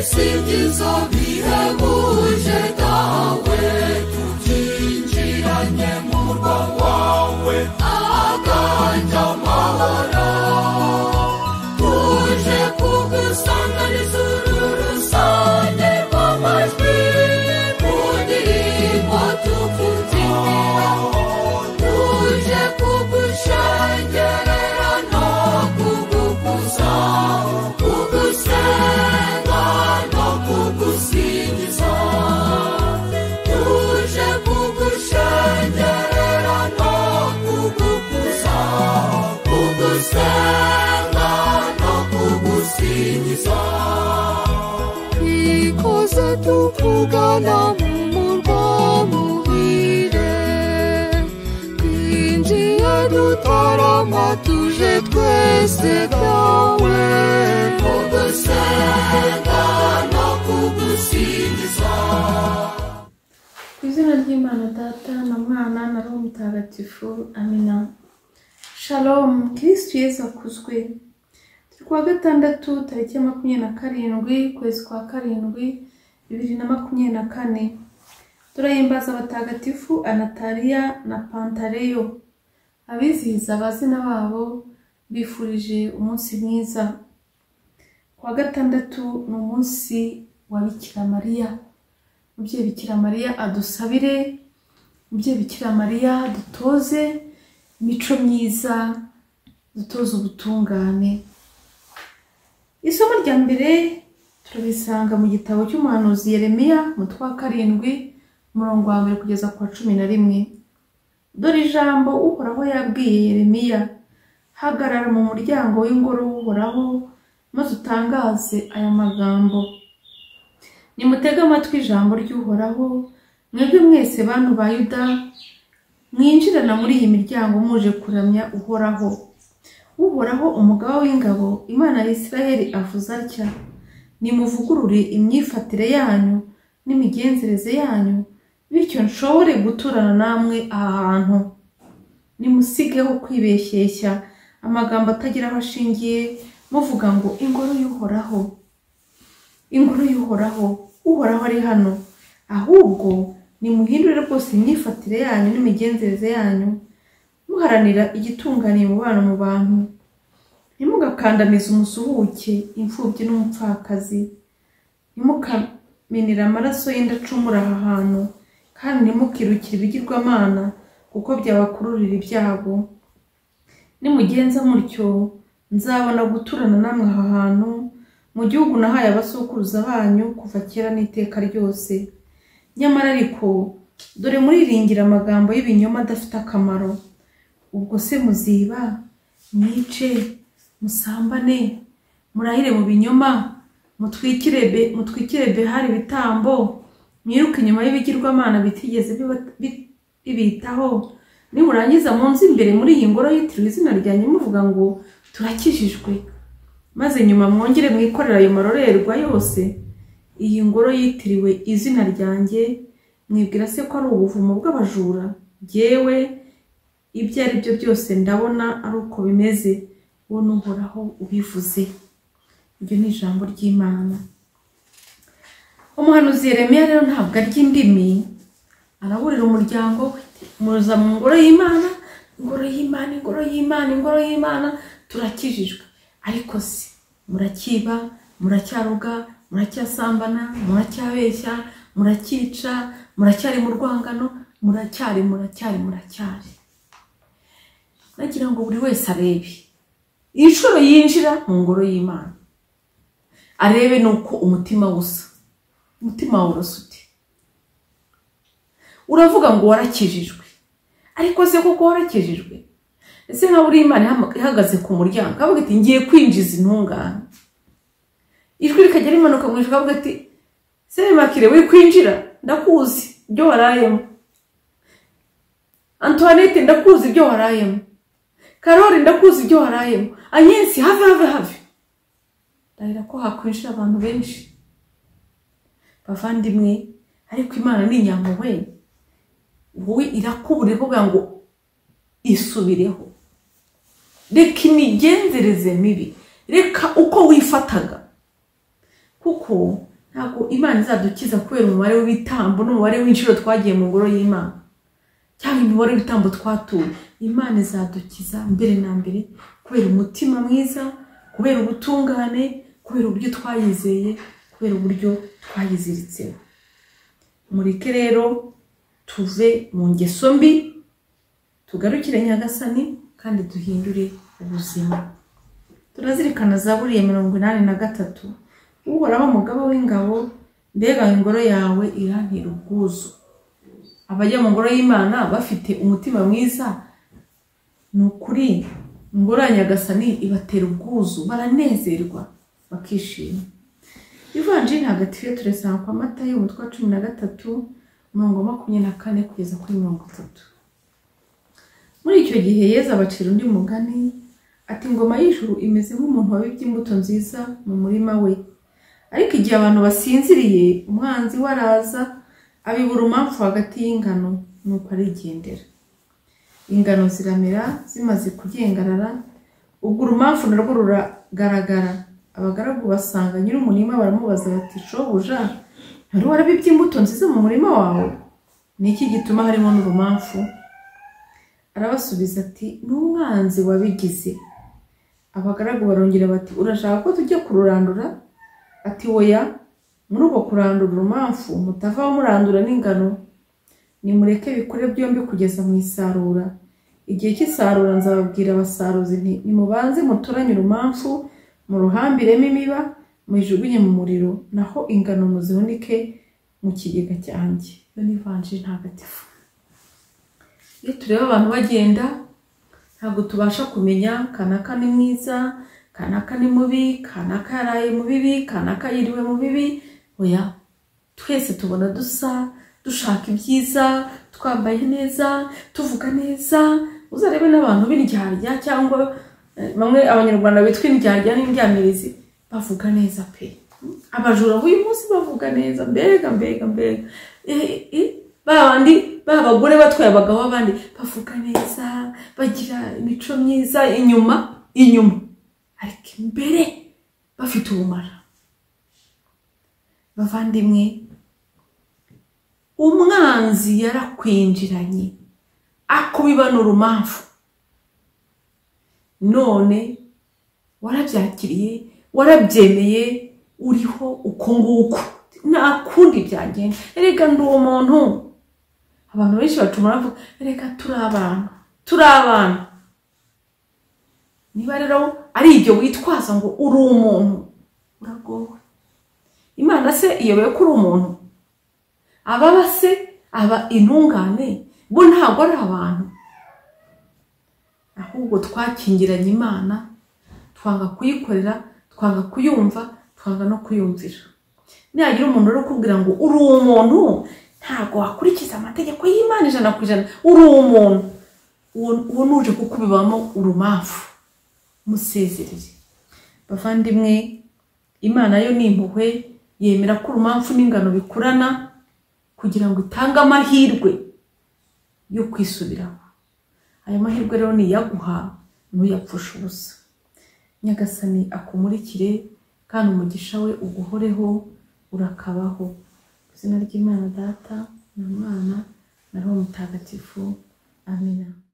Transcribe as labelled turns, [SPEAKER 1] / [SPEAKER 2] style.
[SPEAKER 1] ibisingizo bihebuje dawe tubyinjiranye mu murwa wawe ahaganje amahoro tuje kugusanganiza uru rusange rw'amajwi mu ndirimbo tukubyinira tuje kugushengerera no kugukuza kugusenga no kugusingiza tuje kugushengerera no kugukuza kugusenga no kugusingiza ikoze tukugana mu murwa muhire twinjiye dutarama tuje twese dawe kugusenga no kugusingiza.
[SPEAKER 2] Ku izina ry'Imana Data na Mwana na Roho Mutagatifu, amina. Shalom, Kristo Yesu akuzwe. Turi kuwa gatandatu tariki ya 27 kwezi kwa karindwi 2024. Turahimbaza abatagatifu Anatariya na Pantareyo. Abizihiza abazina babo bifurije umunsi mwiza. Kuwa gatandatu ni umunsi wa Bikira Mariya. Mubyeyi Bikira Mariya adusabire, mubyeyi Bikira Mariya dutoze imico myiza, dutoze ubutungane. Isomo rya mbere turabisanga mu gitabo cy'umuhanuzi Yeremiya umutwe wa 7 umurongo wa 1 kugeza ku 11. Dore ijambo Uhoraho yabwiye Yeremiya: hagarara mu muryango w'ingoro w'Uhoraho maze utangaze aya magambo. Nimutege amatwi ijambo ry'Uhoraho, mwebwe mwese bantu ba Yuda, mwinjirana muri iyi miryango muje kuramya Uhoraho. Uhoraho umugaba w'ingabo, Imana ya Isiraheli avuze atya: nimuvugurure imyifatire yanyu n'imigenzereze yanyu, bityo nshobore guturana namwe aha hantu. Nimusigeho kwibeshyeshya amagambo atagira aho ashingiye, muvuga ngo ingoro y'Uhoraho, ingoro y'Uhoraho, Uhoraho ari hano. Ahubwo nimuhindure rwose imyifatire yanyu n'imigenzereze yanyu, muharanira igitunganiye umubano mu bantu. Ntimugakandamize umusuhuke, imfubyi n'umupfakazi. Ntimukamenera amaraso y'indacumura aha hantu, kandi ntimukirukire ibigirwamana, kuko byabakururira ibyago. Nimugenza mutyo, nzabona guturana namwe aha hantu mu gihugu nahaye abasokuruza banyu kuva kera n'iteka ryose. Nyamara ariko dore muriringira amagambo y'ibinyoma adafite akamaro. Ubwo se muziba, mwice, musambane, murahire mu binyoma, mutwikire Behali ibitambo, mwiruke inyuma y'ibigirwamana bitigeze bibitaho. Nimurangiza munsi imbere muri iyi ngoro yitiriwe izina ryanjye muvuga ngo turakijijwe, maze nyuma mwongere mwikorera ayo marorerwa yose. Iyi ngoro yitiriwe izina ryanjye mwibwira se ko ari ubuvumo bw'abajura? Jyewe ibyo ari byo byose ndabona ari uko bimeze, uwo ni Uhoraho ubivuze. Iryo ni ijambo ry'Imana. Umuhanuzi Yeremiya rero ntabwo arya indimi, araburira umuryango we: muza mu ngoro y'Imana, ingoro y'Imana, ingoro y'Imana, ingoro y'Imana, turakijijwe. Ariko se murakiba, muracyaruga, muracyasambana, muracyabeshya, muracyica, muracyari mu rwangano, muracyari. Nagira ngo buri wese arebe inshuro yinjira mu ngoro y'Imana, arebe nuko umutima usa. Umutima wawe urasa ute? Uravuga ngo warakijijwe, ariko se koko warakijijwe? Ese nka buri Imana ihagaze ku muryango avuga ati ngiye kwinjiza intungane, ijwi rikajya rimanuka mu ijwi avuga ati Semakire we kwinjira, ndakuzi ibyo warayemo. Antoinette ndakuzi ibyo warayemo. Karori ndakuzi ibyo warayemo. Anyensi have. Ndahira ko hakwinjira abantu benshi bavandimwe, ariko Imana ni nyampuhwe. Wowe irakubureho ngo isubireho. Reka imigenzereze mibi, reka uko wifataga, kuko ntabwo Imana izadukiza kubera umubare w'ibitambo n'umubare w'inshuro twagiye mu ngoro y'Imana cyangwa umubare w'ibitambo twatuye. Imana izadukiza mbere na mbere kubera umutima mwiza, kubera ubutungane, kubera uburyo twayizeye, kubera uburyo twayiziritseho. Mureke rero tuve mu ngeso mbi, tugarukire Nyagasani kandi duhindure ubuzima. Turazirikana Zaburi ya 83. Uhoraho mugaba w'ingabo, mbega ingoro yawe irantera ubwuzu. Abajya mu ngoro y'Imana bafite umutima mwiza, nukuri ingoro ya Nyagasani ibatera ubwuzu, baranezerwa bakishima. Ivanjiri hagati yo turesanga kwa Matayo umutwe wa 13 24 kugeza kuri 30. Muri icyo gihe Yesu abacira undi mugani ati, ingoma y'ijuru imeze nk'umuntu wabibye imbuto nziza mu murima we. Ariko igihe abantu basinziriye, umwanzi waraza abibura umamfu hagati y'ingano, nuko arigendera. Ingano ziramera zimaze kugengarara, ubwo urumamfu narwo ruragaragara. Abagaragu basanga nyir'umurima baramubaza bati, shobuja, ntari warabibye imbuto nziza mu murima wawe? Niki gituma harimo n'urumamfu? Arabasubiza ati, n'umwanzi wabigize. Abagaragu barongera bati, urashaka ko tujya kururandura? Ati, oya, muri uko kurandura urumamfu mutavaho murandura n'ingano. Nimureke bikore byombi kugeza mu isarura. Igihe cy'isarura nzababwira abasaruzi nti, nimubanze mutoranye urumamfu, muruhambiremo imiba, muyijugunye mu muriro, naho ingano muzihunike mu kigega cyanjye. Iyo ni Ivanjiri ntagatifu. Iyo tureba abantu bagenda, ntabwo tubasha kumenya kanaka ni mwiza, kanaka ni mubi, kanaka yaraye mu bibi, kanaka yiriwe mu bibi. Oya, twese tubona dusa, dushaka ibyiza, twambaye neza, tuvuga neza. Uzarebe n'abantu b'indyarya cyangwa bamwe abanyarwanda bitwa indyarya n'indyamirizi, bavuga neza pe. Abajura b'uyu munsi bavuga neza, mbega. Babandi babagore batwaye abagabo abandi bavuga neza, bagira imico myiza inyuma, ariko imbere bafite ubumara. Bavandimwe, umwanzi yarakwinjiranye akubiba n'urumamfu, none warabyakiriye, warabyemeye, uriho uko nguko, nta kundi byagenda. Erega ndi uwo muntu. Abantu benshi bacumura bavuga, erega turi abantu. Niba rero ari ibyo witwaza ngo uri umuntu, uragowe. Imana se iyobewe ko uri umuntu? Ababa se aba intungane bo ntabwo ari abantu? Ahubwo twakingiranye Imana, twanga kuyikorera, twanga kuyumva, twanga no kuyumvira. Nihagira umuntu uri kubwira ngo uri umuntu, ntabwo wakurikiza amategeko y'Imana 100%, uri umuntu, uwo nuje kukubibamo urumamfu, musezerere. Bavandimwe, Imana yo ni impuhwe, yemera ko urumamfu n'ingano bikurana kugira ngo itange amahirwe yo kwisubiraho. Aya mahirwe rero ni yaguha, ntuyapfushe ubusa. Nyagasani akumurikire kandi umugisha we uguhoreho, urakabaho. Izina ry'Imana Data na Mwana na Roho Mutagatifu. Amina.